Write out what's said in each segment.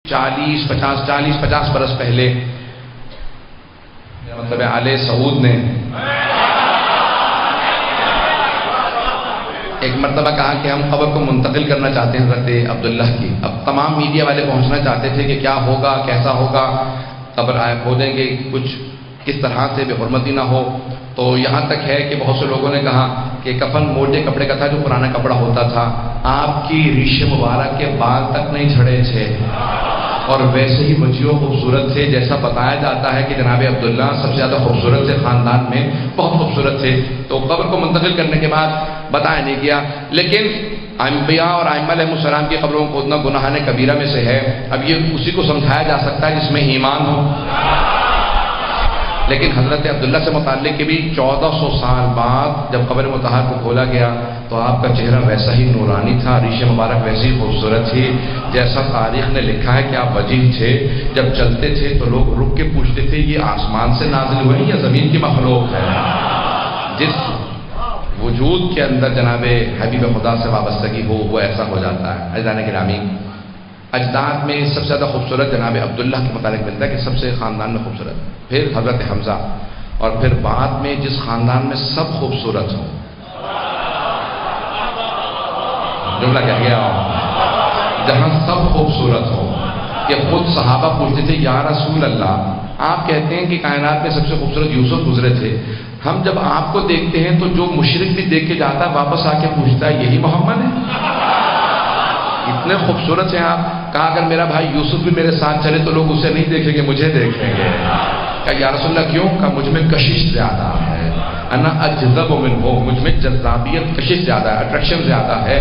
40-50 برس پہلے مطلب آل سعود نے ایک مرتبہ کہا کہ ہم قبر کو منتقل کرنا چاہتے ہیں حضرت عبداللہ کی. اب تمام میڈیا والے پہنچنا چاہتے تھے کہ کیا ہوگا، کیسا ہوگا، قبر کھودیں گے، کچھ کس طرح سے بے حرمتی نہ ہو. تو یہاں تک ہے کہ بہت سے لوگوں نے کہا کہ کفن موٹے کپڑے کا تھا، جو پرانا کپڑا ہوتا تھا. آپ کی ریش مبارک کے بال تک نہیں جھڑے تھے اور ویسے ہی وجیح و خوبصورت تھے. جیسا بتایا جاتا ہے کہ جناب عبداللہ سب سے زیادہ خوبصورت تھے، خاندان میں بہت خوبصورت تھے. تو قبر کو منتقل کرنے کے بعد بتایا نہیں گیا. لیکن انبیاء اور ائمہ علیہ السلام کی قبروں کو کھودنا گناہ کبیرہ میں سے ہے. اب یہ اسی کو سمجھایا جا سکتا ہے جس میں ایمان ہو. لیکن حضرت عبداللہ سے متعلق کے بھی 1400 سال بعد جب قبر مطہر کو کھولا گیا تو آپ کا چہرہ ویسا ہی نورانی تھا، ریش مبارک ویسی خوبصورت تھی جیسا تاریخ نے لکھا ہے کہ آپ وجیح تھے. جب چلتے تھے تو لوگ رک کے پوچھتے تھے یہ آسمان سے نازل ہوئے یا زمین کی مخلوق ہے. جس وجود کے اندر جناب حبیب خدا سے وابستگی ہو وہ ایسا ہو جاتا ہے. عزیزان گرامی، اجداد میں سب سے زیادہ خوبصورت جناب عبداللہ کے متعلق ملتا ہے کہ سب سے خاندان میں خوبصورت، پھر حضرت حمزہ، اور پھر بعد میں جس خاندان میں سب خوبصورت ہو. جملہ کہہ گیا، جہاں سب خوبصورت ہو. کہ خود صحابہ پوچھتے تھے یا رسول اللہ، آپ کہتے ہیں کہ کائنات میں سب سے خوبصورت یوسف گزرے تھے، ہم جب آپ کو دیکھتے ہیں تو جو مشرک بھی دیکھ کے جاتا ہے واپس آ کے پوچھتا ہے یہی محمد ہے؟ اتنے خوبصورت ہیں آپ. کہا اگر میرا بھائی یوسف بھی میرے ساتھ چلے تو لوگ اسے نہیں دیکھیں گے، مجھے دیکھیں گے. کہا یا رسول اللہ کیوں؟ کہا مجھ میں کشش زیادہ ہے، انا اجذب منہ، مجھ میں جذابیت، کشش زیادہ ہے، اٹریکشن زیادہ ہے.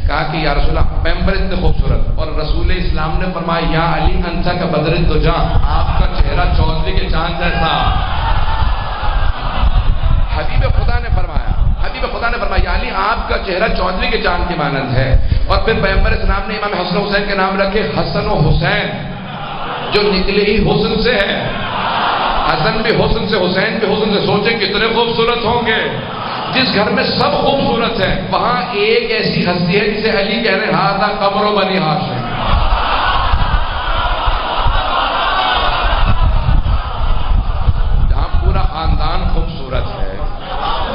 کہا کہ یا رسول اللہ پیغمبر اتنے خوبصورت، اور رسول اسلام نے فرمایا یا علی انت کا بدر الدجا، آپ کا چہرہ چودھری کے چاند جیسا. حبیب خدا نے فرمایا یا علی آپ کا چہرہ چودھری کے چاند کی مانند ہے. اور پھر پیغمبر اسلام نے امام حسن حسین کے نام رکھے حسن و حسین، جو نکلے ہی حسن سے ہے. حسن بھی حسن سے، حسین بھی حسن سے. سوچیں کتنے خوبصورت ہوں گے. جس گھر میں سب خوبصورت ہے وہاں ایک ایسی ہستی ہے جسے علی کہہ رہے ہاذا قمر بنی ہاشم. جہاں پورا خاندان خوبصورت ہے،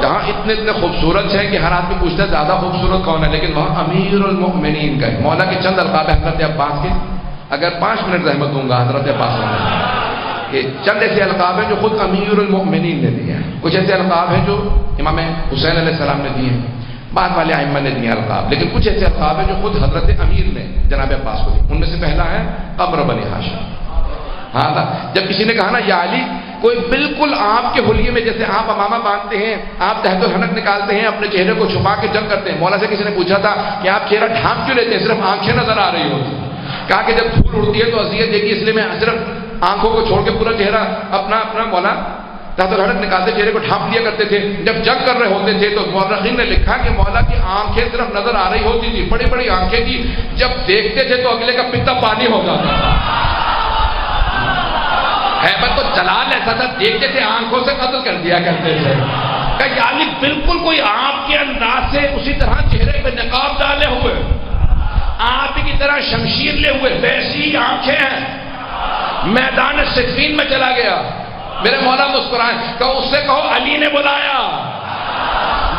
جہاں اتنے خوبصورت ہے کہ ہر آدمی پوچھتا ہے زیادہ خوبصورت کون ہے، لیکن وہاں امیر المؤمنین کا ہے. مولا کے چند القاب ہے حضرت عباس کے. اگر 5 منٹ زحمت دوں گا حضرت عباس کہ چند ایسے القاب ہیں جو خود امیر المؤمنین نے دیے ہیں. کچھ ایسے القاب ہیں جو امام حسین علیہ السلام نے دیے ہیں، بعد والے ائمہ نے دیے القاب. لیکن کچھ ایسے القاب ہیں جو خود حضرت امیر نے جناب عباس کو دیے. ان میں سے پہلا ہے قمر بنی ہاشم. ہاں جب کسی نے کہا نا یا علی، کوئی بالکل آپ کے حلیے میں جیسے آپ امامہ باندھتے ہیں، آپ تحت الحنک نکالتے ہیں، اپنے چہرے کو چھپا کے جنگ کرتے ہیں. مولا سے کسی نے پوچھا تھا کہ آپ چہرہ ڈھانپ کیوں لیتے ہیں، صرف آنکھیں نظر آ رہی ہوتی. کہا کہ جب دھول اڑتی ہے تو اذیت دیتی ہے، اس لیے میں صرف آنکھوں کو چھوڑ کے پورا چہرہ اپنا مولا تحت الحنک نکالتے چہرے کو ڈھانپ لیا کرتے تھے. جب جنگ کر رہے ہوتے تھے تو مورخین نے لکھا کہ مولا کی آنکھیں صرف نظر آ رہی ہوتی تھی، بڑی بڑی آنکھیں تھی. جب دیکھتے تھے تو اگلے کا پتا پانی ہو جاتا تھا. ہیبت و جلال ایسا تھا، دیکھتے تھے آنکھوں سے قتل کر دیا کرتے تھے. کہ یعنی بالکل کوئی آپ کے انداز سے اسی طرح چہرے پہ نقاب ڈالے ہوئے، آپ کی طرح شمشیر لے ہوئے، ویسی آنکھیں ہیں. میدان صفین میں چلا گیا، میرے مولا مسکرائے، کہو اس سے کہو علی نے بلایا.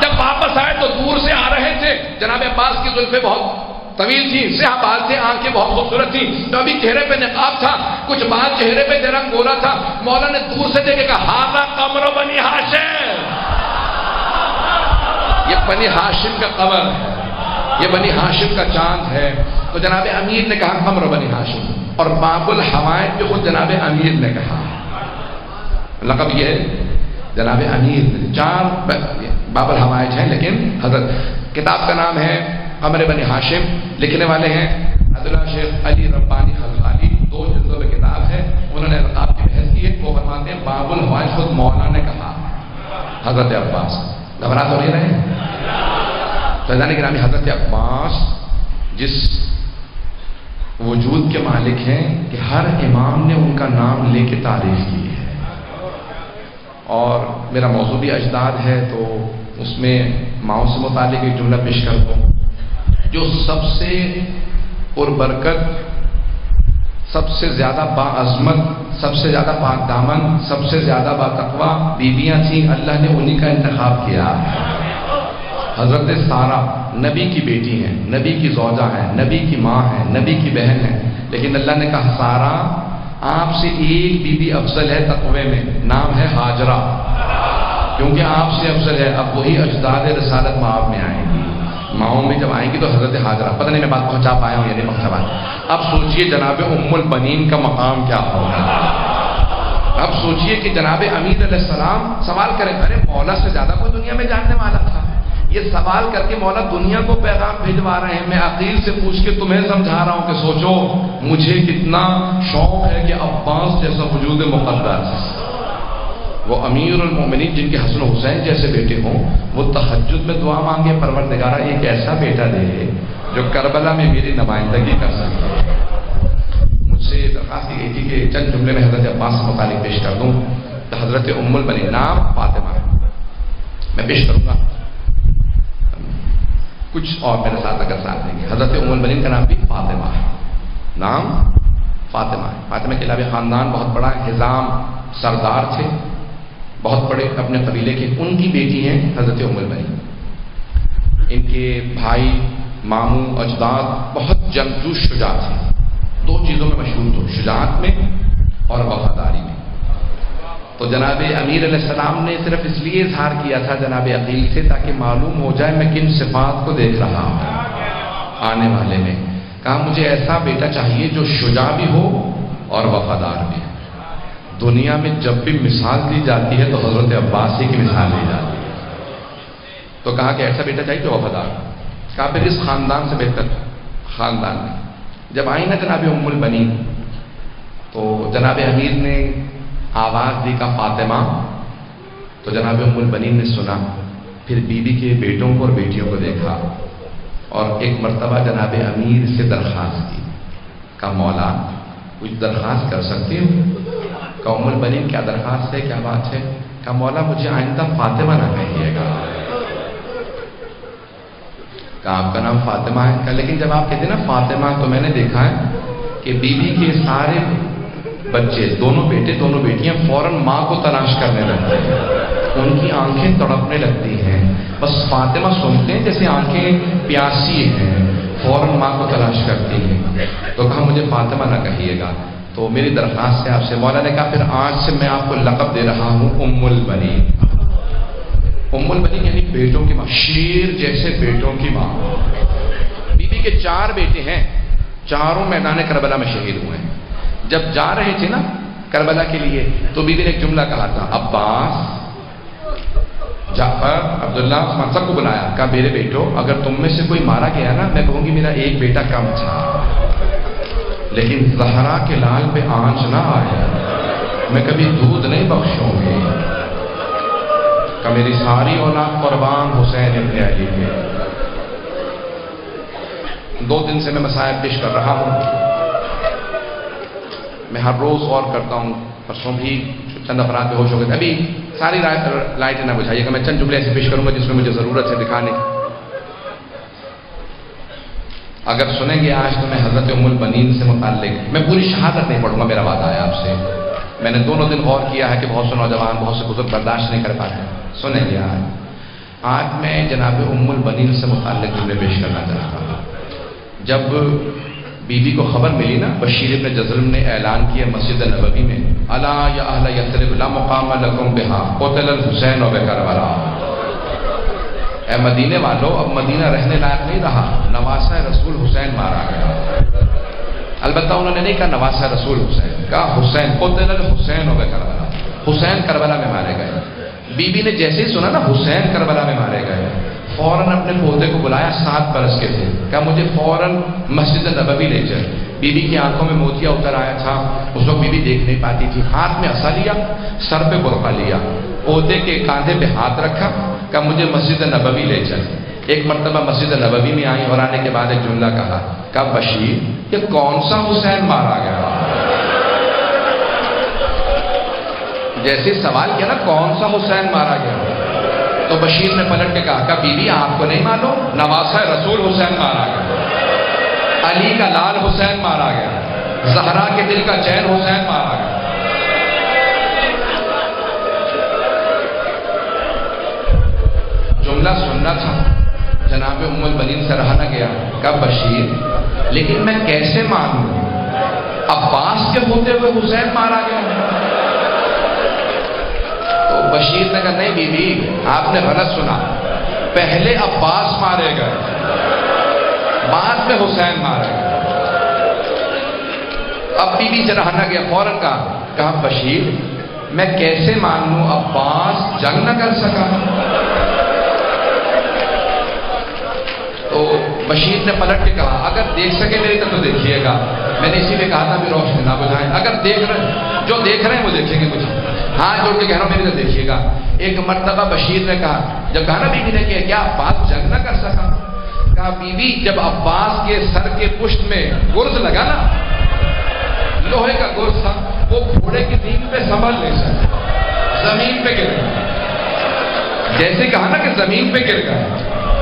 جب واپس آئے تو دور سے آ رہے تھے. جناب عباس کی زلفیں بہت طویل تھی، سیاہ بال تھے، آنکھیں بہت خوبصورت تھی. تو ابھی چہرے پہ نقاب تھا، کچھ بال چہرے پہ رنگ گولا تھا. مولا نے دور سے دیکھے کہا ہاذا قمر بنی ہاشم، یہ بنی ہاشم کا قمر ہے، یہ بنی ہاشم کا چاند ہے. تو جناب امیر نے کہا قمر بنی ہاشم، اور باب الحوائج جو خود جناب امیر نے کہا. لقب یہ ہے جناب امیر. 4 باب الحوائج ہیں، لیکن حضرت کتاب کا نام ہے قمر بنی ہاشم. لکھنے والے ہیں عبداللہ شیخ علی ربانی خلخالی، 2 جلدوں میں کتاب ہے. انہوں نے القاب کی بحث کی ہے. وہ فرماتے ہیں باب الحوائج خود مولا نے کہا. حضرت عباس گھبرا تو نہیں رہے؟ فیضان گرامی، حضرت عباس جس وجود کے مالک ہیں کہ ہر امام نے ان کا نام لے کے تعریف کی ہے. اور میرا موضوع بھی اجداد ہے تو اس میں ماؤں سے متعلق ایک جملہ پیش کرتا ہوں. جو سب سے پربرکت، سب سے زیادہ باعظمت، سب سے زیادہ پاک دامن، سب سے زیادہ باتقوا بیویاں تھیں، اللہ نے انہی کا انتخاب کیا۔ حضرت سارہ نبی کی بیٹی ہیں، نبی کی زوجہ ہیں، نبی کی ماں ہیں، نبی کی بہن ہیں، لیکن اللہ نے کہا سارہ آپ سے ایک بیوی افضل ہے تقوی میں، نام ہے ہاجرہ، کیونکہ آپ سے افضل ہے۔ اب وہی اجداد رسالت مآب میں آئیں گی، ماؤں میں جب آئیں گی تو حضرت ہاجرہ، پتہ نہیں میں بات پہنچا پایا ہوں یا نہیں پہنچا پایا۔ اب سوچئے جناب ام البنین کا مقام کیا ہوگا۔ اب سوچئے کہ جناب امیر علیہ السلام سوال کریں، ارے مولا سے زیادہ کوئی دنیا میں جاننے والا تھا، یہ سوال کر کے مولا دنیا کو پیغام بھیجوا رہے ہیں۔ میں عقیل سے پوچھ کے تمہیں سمجھا رہا ہوں کہ سوچو مجھے کتنا شوق ہے کہ عباس جیسا وجود مقدس، وہ امیر المومنین جن کے حسن حسین جیسے بیٹے ہوں، وہ تہجد میں دعا مانگے پروردگارہ ایک ایسا بیٹا دے جو کربلا میں میری نمائندگی کر سکے۔ مجھ سے درخواست کی گئی تھی کہ چند جملے میں حضرت عباس سے متعلق پیش کر دوں، تو حضرت ام البنین نام فاطمہ ہے، میں پیش کروں گا، کچھ اور میرے ساتھ اگر ساتھ دیں گے۔ حضرت ام البنین کا نام بھی فاطمہ ہے، نام فاطمہ ہے۔ فاطمہ کے علاوہ خاندان بہت بڑا، حزام سردار تھے، بہت بڑے اپنے قبیلے کے، ان کی بیٹی ہیں حضرت ام البنین۔ ان کے بھائی ماموں اجداد بہت جنگجو شجاع تھے، دو چیزوں میں مشہور تھے، شجاعت میں اور وفاداری میں۔ تو جناب امیر علیہ السلام نے صرف اس لیے اظہار کیا تھا جناب عقیل سے تاکہ معلوم ہو جائے میں کن صفات کو دیکھ رہا ہوں آنے والے میں۔ کہا مجھے ایسا بیٹا چاہیے جو شجاع بھی ہو اور وفادار بھی ہو۔ دنیا میں جب بھی مثال دی جاتی ہے تو حضرت عباس ہی کی مثال دی جاتی ہے، تو کہا کہ ایسا بیٹا چاہیے جو وفادار۔ کہا پھر اس خاندان سے بہتر خاندان میں جب آئی نا جناب ام البنین، تو جناب امیر نے آواز دی کا فاطمہ، تو جناب ام البنین نے سنا، پھر بیوی کے بیٹوں کو اور بیٹیوں کو دیکھا، اور ایک مرتبہ جناب امیر سے درخواست کی، کہا مولا کچھ درخواست کر سکتی ہوں؟ کہا ام البنین کیا درخواست ہے، کیا بات ہے؟ کہا مولا مجھے آئندہ فاطمہ نہ کہیے گا۔ کہا آپ کا نام فاطمہ ہے؟ کہا لیکن جب آپ کہتے ہیں نا فاطمہ، تو میں نے دیکھا ہے کہ بیوی کے سارے بچے، دونوں بیٹے دونوں بیٹیاں فوراً ماں کو تلاش کرنے لگتے ہیں، ان کی آنکھیں تڑپنے لگتی ہیں، بس فاطمہ سنتے ہیں جیسے آنکھیں پیاسی ہیں، فوراً ماں کو تلاش کرتی ہیں۔ تو کہا مجھے فاطمہ نہ کہیے گا، تو میری درخواست ہے آپ سے۔ مولا نے کہا پھر آج سے میں آپ کو لقب دے رہا ہوں ام البنین۔ ام البنین یعنی بیٹوں کی ماں، شیر جیسے بیٹوں کی ماں۔ بیوی کے 4 بیٹے ہیں، چاروں میدان کربلا میں شہید ہوئے ہیں۔ جب جا رہے تھے نا کربلا کے لیے تو بیوی نے ایک جملہ کہا تھا، عباس، جعفر، عبداللہ، عثمان، سب کو بلایا، کہا میرے بیٹو اگر تم میں سے کوئی مارا گیا نا میں کہوں گی میرا ایک بیٹا کم تھا، لیکن زہرا کے لال پہ آنچ نہ آئے، میں کبھی دودھ نہیں بخشوں گی، کہ میری ساری اولاد قربان حسین ابن علی میں۔ 2 دن سے میں مسائل پیش کر رہا ہوں، میں ہر روز غور کرتا ہوں، پرسوں بھی چند افراد بے ہوش ہو گئے تھے۔ ابھی ساری لائٹیں نہ بجھائیے گا، میں چند جملے ایسے پیش کروں گا جس میں مجھے ضرورت ہے دکھانے کی۔ اگر سنیں گے آج تو میں حضرت ام البنین سے متعلق میں پوری شہادت نہیں پڑھوں گا، میرا وعدہ ہے آپ سے۔ میں نے دونوں دن غور کیا ہے کہ بہت سے نوجوان بہت سے بزرگ برداشت نہیں کر پاتے، سنیں گے آج میں جناب ام البنین سے متعلق جملے پیش کرنا چاہتا ہوں۔ جب بیوی کو خبر ملی نا، بشیر ابن جزرم نے اعلان کیا مسجد نبوی میں، الا یا اہل یثرب لا مقام لکم بہا قتل الحسین بکربلا، اے مدینے والو اب مدینہ رہنے لائق نہیں رہا، نواسہ رسول حسین مارا گیا۔ البتہ انہوں نے نہیں کہا نواسہ رسول حسین، کہا حسین، قتل الحسین بکربلا، حسین کربلا میں مارے گئے۔ بیوی نے جیسے ہی سنا نا حسین کربلا میں مارے گئے، فوراً اپنے پوتے کو بلایا، 7 برس کے تھے، کہا مجھے فوراً مسجد نبوی لے چل۔ بیوی کی آنکھوں میں موتیا اتر آیا تھا، اس وقت بیوی دیکھ نہیں پاتی تھی، ہاتھ میں عصا لیا، سر پہ برقع لیا، پوتے کے کاندھے پہ ہاتھ رکھا، کہا مجھے مسجد نبوی لے چل۔ ایک مرتبہ مسجد نبوی میں آئی اور آنے کے بعد ایک جملہ کہا بشیر یہ کون سا حسین مارا گیا؟ جیسے سوال کیا نا کون سا حسین مارا گیا، تو بشیر نے پلٹ کے کہا بیوی آپ کو نہیں معلوم، نواسہ رسول حسین مارا گیا، علی کا لال حسین مارا گیا۔ زہرا کے دل کا چین حسین مارا گیا. جملہ سننا تھا، جناب ام البنین سے رہا نہ گیا. کہا بشیر لیکن میں کیسے مانوں، عباس کے ہوتے ہوئے حسین مارا گیا. تو بشیر نے کہا نہیں بی بی آپ نے غلط سنا، پہلے عباس مارے گئے بعد میں حسین مارے گئے. اب بی بی سے رہا نہ گیا، فوراً کہا بشیر میں کیسے مانوں عباس جنگ نہ کر سکا. تو بشیر نے پلٹ کے کہا اگر دیکھ سکے میری طرف تو دیکھیے گا، میں نے اسی لیے کہا تھا کہ روشنی نہ بجھائیں، اگر جو دیکھ رہے ہیں وہ دیکھیں گے مجھے، ہاں جوڑ کے کہہ رہا ہوں میری طرف دیکھیے گا. ایک مرتبہ بشیر نے کہا، جب کہا نا بی بی نے کہ کیا عباس جنگ نہ کر سکا، کہا بی بی جب عباس کے سر کے پشت میں گرز لگا نا، لوہے کا گرز تھا، وہ گھوڑے کی دین پہ سنبھل نہیں سکا، زمین پہ گر گیا. جیسے کہا نا کہ زمین پہ گر گیا.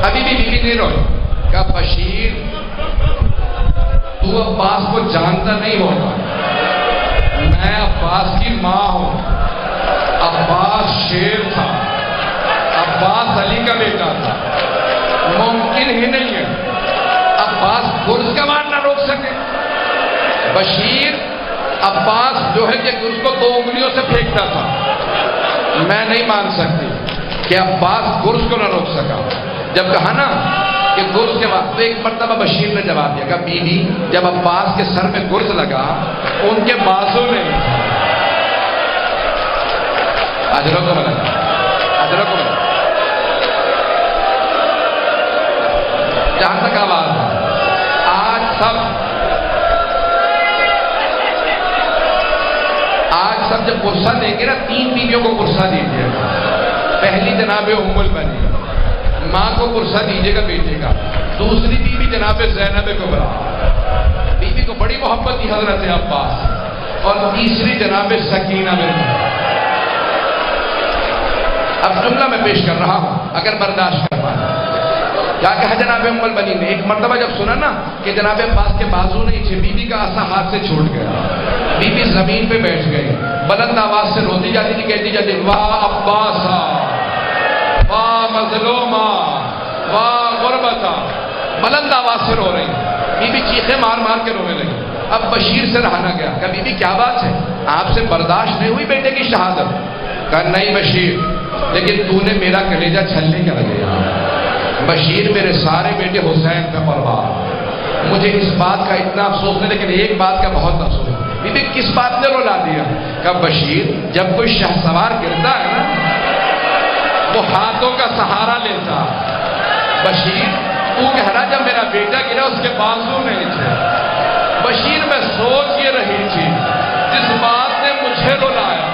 ابھی بھی بی بی نہیں روئی. کہا بشیر تو عباس کو جانتا نہیں ہوگا، میں عباس کی ماں ہوں. عباس شیر تھا، عباس علی کا بیٹا تھا، ممکن ہی نہیں ہے عباس گرز کا وار نہ روک سکے. بشیر عباس جو ہے کہ گرز کو 2 انگلیوں سے پھینکتا تھا، میں نہیں مان سکتی کہ عباس گرز کو نہ روک سکا. جب کہا نا کہ گرز کے بعد، تو ایک مرتبہ بشیر نے جواب دیا، کہا بی بی جب عباس کے سر میں گرز لگا ان کے بازو نے اجروں کو ملا، اجروں کو ملا. جہاں تک آواز آج سب جب قرصہ دیں گے نا 3 بیویوں کو قرصہ دیجیے گا. پہلی جناب ام البنین ماں کو قرصہ دیجیے گا بیٹے کا. دوسری بیوی جناب زینب کبریٰ، بیوی کو بڑی محبت تھی حضرت عباس. اور تیسری جناب سکینہ بنت. اب جملہ میں پیش کر رہا ہوں اگر برداشت کر پائے. کیا کہا جناب ام البنین نے؟ ایک مرتبہ جب سنا نا کہ جناب عباس کے بازو نہیں تھے، بیوی کا عصا ہاتھ سے چھوٹ گیا، بیوی زمین پہ بیٹھ گئی، بلند آواز سے روتی جاتی تھی، کہتی جاتی واہ عباسا، واہ مظلوما، واہ غربتا. بلند آواز سے رو رہی، بیوی چیخیں مار مار کے رونے لگی. اب بشیر سے رہا نہ گیا. کہا بیوی کیا بات ہے، آپ سے برداشت نہیں ہوئی بیٹے کی شہادت؟ کہا نہیں بشیر لیکن تو نے میرا کلیجہ چھلنے کر دیا. بشیر میرے سارے بیٹے حسین کا قربان، مجھے اس بات کا اتنا افسوس نہیں لیکن ایک بات کا بہت افسوس ہے. بیوی کس بات نے رلا دیا؟ کہا بشیر جب کوئی شہ سوار گرتا ہے نا وہ ہاتھوں کا سہارا لیتا. بشیر تو کہہ رہا جب میرا بیٹا گرا اس کے بازو نہیں تھے. بشیر میں سوچ یہ رہی تھی جس بات نے مجھے رلایا،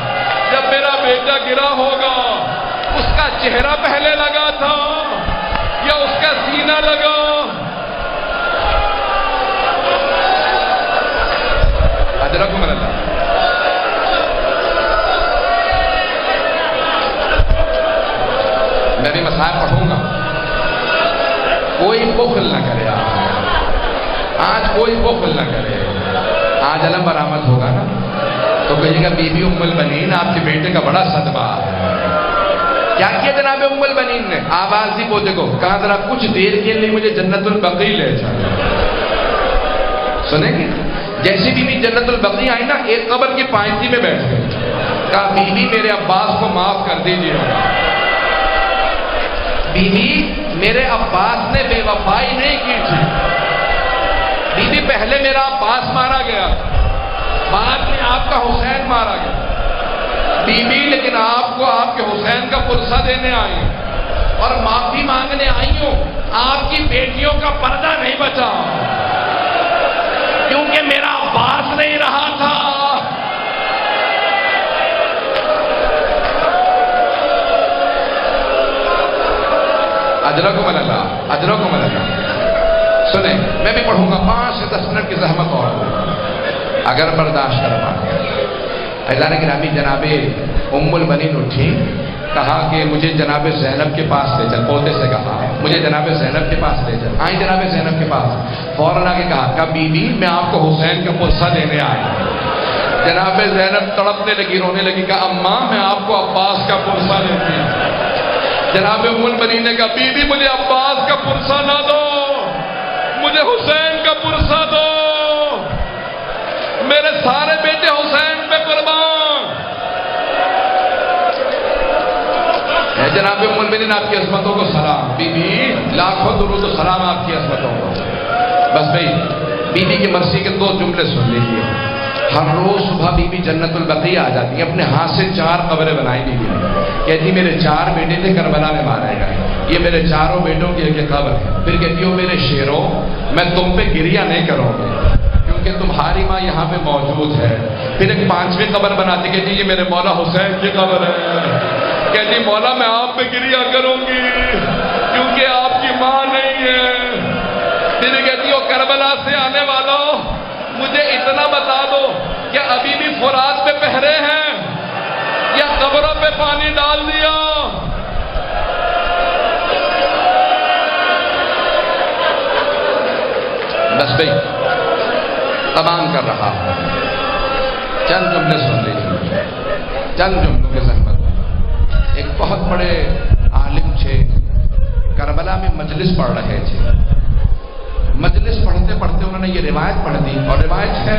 جب میرا بیٹا گرا ہوگا اس کا چہرہ پہلے لگا تھا یا اس کا سینہ لگا. اجرکم اللہ. میں بھی مسائل پڑھوں گا. کوئی بخل نہ کرے آج کوئی بخل نہ کرے. آج علم برآمد ہوگا نا تو کہیے گا بی بی ام البنین آپ کے بیٹے کا بڑا صدمہ ہے. کیا کیا جناب ام البنین نے؟ آواز دی پوتے کو کہا ذرا کچھ دیر کے لیے مجھے جنت البقیع لے جائے. سنیں گے جیسی بی بی جنت البقیع آئی نا ایک قبر کی پائنتی میں بیٹھ گئی. کہا بی بی میرے عباس کو معاف کر دیجیے. بی بی میرے عباس نے بے وفائی نہیں کی تھی. بی بی پہلے میرا عباس مارا گیا، بعد میں آپ کا حسین مارا گیا. بی بی لیکن آپ کو آپ کے حسین کا پرسہ دینے آئی اور معافی مانگنے آئی ہوں. آپ کی بیٹیوں کا پردہ نہیں بچا کیونکہ میرا عباس نہیں رہا تھا. اجرکم اللہ، اجرکم اللہ. سنیں میں بھی پڑھوں گا 5 سے 10 منٹ کی زحمت اور اگر برداشت کر پائے. اعزار گرامی جناب ام البنین اٹھی، کہا کہ مجھے جناب زینب کے پاس لے چل، پوتے سے کہا مجھے جناب زینب کے پاس لے چل۔ آئی جناب زینب کے پاس، فوراً آگے کہا کہ بی بی میں آپ کو حسین کا پرسہ دینے آئی۔ جناب زینب تڑپنے لگی، رونے لگی، کہا اماں میں آپ کو عباس کا پرسہ دیتی ہوں۔ جناب ام البنین نے کہا بی بی مجھے عباس کا پرسہ نہ دو، مجھے حسین کا پرسہ دو، میرے سارے بیٹے حسین پہ قربان۔ جناب ام المؤمنین آپ کی عظمتوں کو سلام، بی بی لاکھوں درود و سلام آپ کی عظمتوں کو۔ بس بھائی بی بی کی مرضی کے دو جملے سن لیجیے۔ ہر روز صبح بی بی جنت البقیع آ جاتی ہیں، اپنے ہاتھ سے 4 قبریں بنائی بی بی نے، کہتی میرے 4 بیٹے تھے کربلا میں مارے گئے، یہ میرے چاروں بیٹوں کی ایک قبر ہے۔ پھر کہتی ہو میرے شیروں میں تم پہ گریہ نہیں کروں گی کہ تمہاری ماں یہاں پہ موجود ہے۔ پھر ایک 5ویں قبر بناتی، کہتی یہ میرے مولا حسین کی قبر ہے، کہتی مولا میں آپ پہ گریہ کروں گی کیونکہ آپ کی ماں نہیں ہے۔ پھر کہتی ہو کربلا سے آنے والوں مجھے اتنا بتا دو کہ ابھی بھی فرات پہ پہرے ہیں یا قبروں پہ پانی ڈال دیا؟ بس بھائی تمام کر رہا ہوں، چند جملے سن لیجیے، چند جملوں کے زحمت۔ ایک بہت بڑے عالم تھے، کربلا میں مجلس پڑھ رہے تھے، مجلس پڑھتے پڑھتے انہوں نے یہ روایت پڑھ دی، اور روایت ہے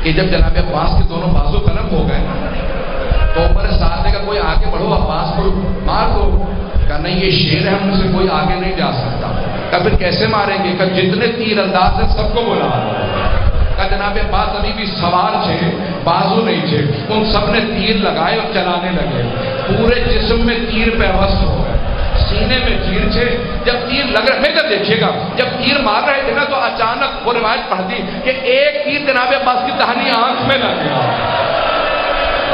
کہ جب جناب عباس کے دونوں بازو قلم ہو گئے تو عمر ساتھ نے کہا کوئی آگے بڑھو، عباس کو مار دو۔ کہا نہیں یہ شیر ہے، ہم سے کوئی آگے نہیں جا سکتا۔ کہا پھر کیسے ماریں گے؟ کہ جتنے تیر انداز ہیں سب کو بلا دو۔ کہ جناب عباس ابھی بھی سوار تھے، بازو نہیں تھے، ان سب نے تیر لگائے اور چلانے لگے، پورے جسم میں تیر پیوست ہو گئے، سینے میں تیر تھے۔ جب تیر لگ رہے تھے، دیکھیے گا جب تیر مار رہے تھے نا تو اچانک وہ روایت پڑھتی کہ ایک تیر جناب عباس کی داہنی آنکھ میں لگ گیا،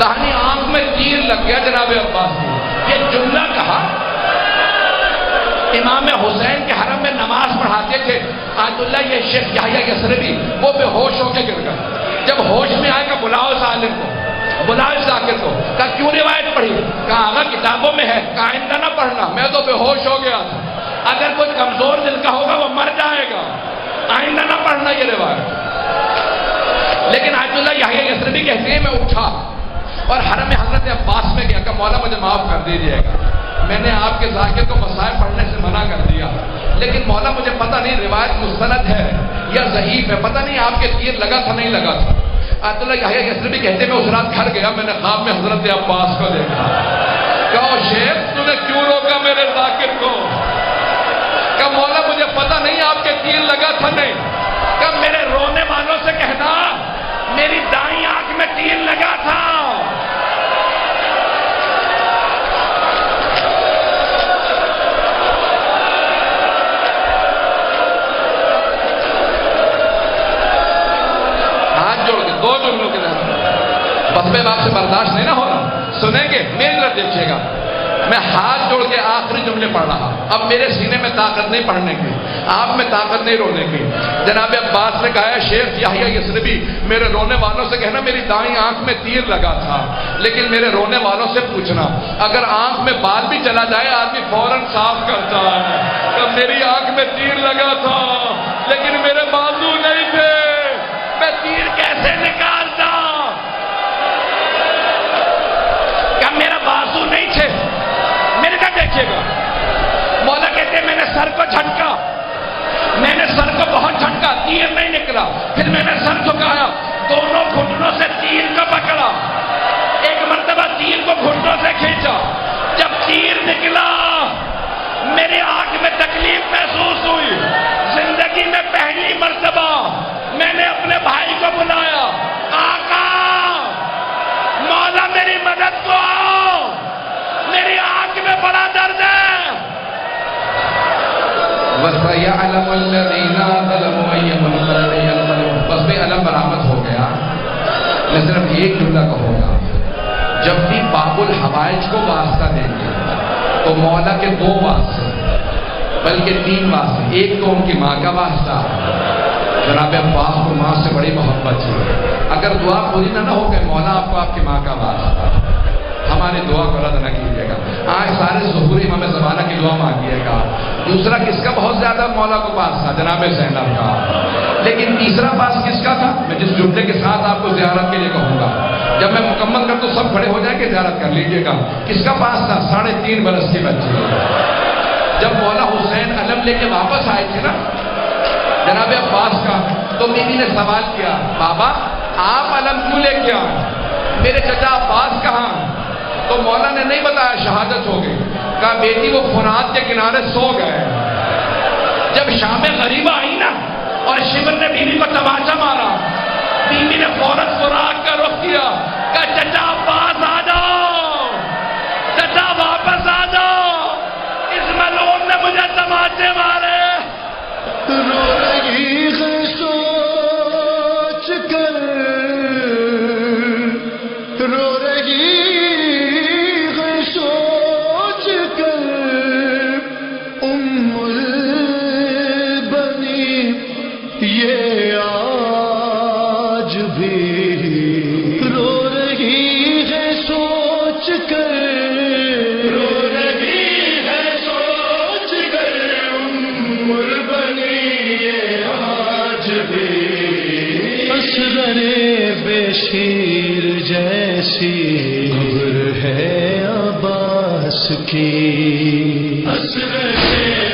داہنی آنکھ میں تیر لگ گیا جناب عباس کی۔ یہ جملہ کہا امام حسین کے حرم میں نماز پڑھاتے تھے آیت اللہ یہ شیخ یحییٰ یثربی، وہ بے ہوش ہو کے گر گئے۔ جب ہوش میں آئے کہ بلاؤ اس عالم کو، بلاؤ اس ذاکر کو۔ کہا کیوں روایت پڑھی؟ کہا آگا کتابوں میں ہے، کہا آئندہ نہ پڑھنا، میں تو بے ہوش ہو گیا تھا، اگر کوئی کمزور دل کا ہوگا وہ مر جائے گا، آئندہ نہ پڑھنا یہ روایت۔ لیکن آیت اللہ یحییٰ یثربی کہتے ہیں میں اٹھا اور حرم حضرت عباس میں گیا کہ مولا مجھے معاف کر دیجیے گا، میں نے آپ کے ذاکر کو مسائل پڑھنے سے منع کر دیا، لیکن مولا مجھے پتہ نہیں روایت مستند ہے یا ضعیف ہے، پتہ نہیں آپ کے تیر لگا تھا نہیں لگا تھا۔ آیت اللہ یحییٰ یثربی کہتے میں اس رات گھر گیا، میں نے خواب میں حضرت عباس کو دیکھا۔ کہو شیخ تو نے کیوں روکا میرے ذاکر کو؟ کہ مولا مجھے پتہ نہیں آپ کے تیر لگا تھا نہیں۔ کہ میرے رونے والوں سے کہنا میری دائیں آنکھ میں تیر لگا تھا۔ دو جملوں کے درمیان بس میں آپ سے برداشت نہیں نہ ہو رہا، سنیں گے میری طرف دیکھیے گا، میں ہاتھ جوڑ کے آخری جملے پڑھ رہا، اب میرے سینے میں طاقت نہیں پڑھنے کی، آپ میں طاقت نہیں رونے کی۔ جناب عباس نے کہا شیخ یحییٰ یثربی میرے رونے والوں سے کہنا میری دائیں آنکھ میں تیر لگا تھا، لیکن میرے رونے والوں سے پوچھنا اگر آنکھ میں بال بھی چلا جائے آدمی فوراً صاف کرتا ہے کہ میری آنکھ میں تیر لگا تھا لیکن میرے بازو نہیں تھے، میں تیر کیسے نکالتا؟ کیا میرا بازو نہیں تھے؟ میرے کا دیکھیے گا، مولا کہتے ہیں میں نے سر کو جھٹکا، میں نے سر کو بہت جھٹکا، تیر نہیں نکلا، پھر میں نے سر جھکایا، دونوں گھٹنوں سے تیر کو پکڑا، ایک مرتبہ تیر کو گھٹنوں سے کھینچا، جب تیر نکلا میری آنکھ میں تکلیف محسوس ہوئی، زندگی میں پہلی مرتبہ میں نے اپنے بھائی کو بلایا، آقا مولا میری مدد کو آؤ، میری آنکھ میں بڑا درد ہے۔ وَسَيَعْلَمُ الَّذِينَ ظَلَمُوا أَيَّ مُنقَلَبٍ يَنقَلِبُونَ۔ بس بھائی علم برآمد ہو گیا، میں صرف ایک جملہ کہوں گا، جب بھی باب الحوائج کو واسطہ دیں گے تو مولا کے 2 واسطے بلکہ 3 واسطے، ایک تو ان کی ماں کا واسطہ، جناب عباس کو ماں سے بڑی محبت تھی. اگر دعا پوری نہ ہو کہ مولا آپ کو آپ کی ماں کا واسطہ ہماری دعا کو رد نہ کیجیے گا. آج سارے ظہور امام زمانہ کی دعا مانگیے گا. دوسرا کس کا بہت زیادہ مولا کو پاس تھا؟ جناب زینب کا. لیکن تیسرا پاس کس کا تھا؟ میں جس جملے کے ساتھ آپ کو زیارت کے لیے کہوں گا، جب میں مکمل کر تو سب کھڑے ہو جائیں گے، زیارت کر لیجیے گا. کس کا پاس تھا؟ 3.5 برس کی بچی. جب مولا حسین علم لے کے واپس آئے تھے نا جناب عباس کا، تو بیوی نے سوال کیا، بابا آپ علم کیوں لے کے آئے؟ میرے چچا عباس کہاں؟ تو مولا نے نہیں بتایا، شہادت ہو گئی. کہا بیٹی وہ فرات کے کنارے سو گئے. جب شام غریبہ آئی نا اور شبر نے بیوی کو تماچا مارا، بیوی نے فوراً فراق کا رخ کیا. کہا چچا عباس آ جاؤ، چچا واپس آ جاؤ، اس ملعون نے مجھے تماچے مارے. رو رہی ہے سوچ کر، رو رہی ہے سوچ کر، ام البنی یہ آج بھی رو رہی ہے سوچ کر، رو رہی ہے سوچ کر، ام البنی یہ آج بھی اصغر بشیر جیسی قبر ہے عباس کی. اصغر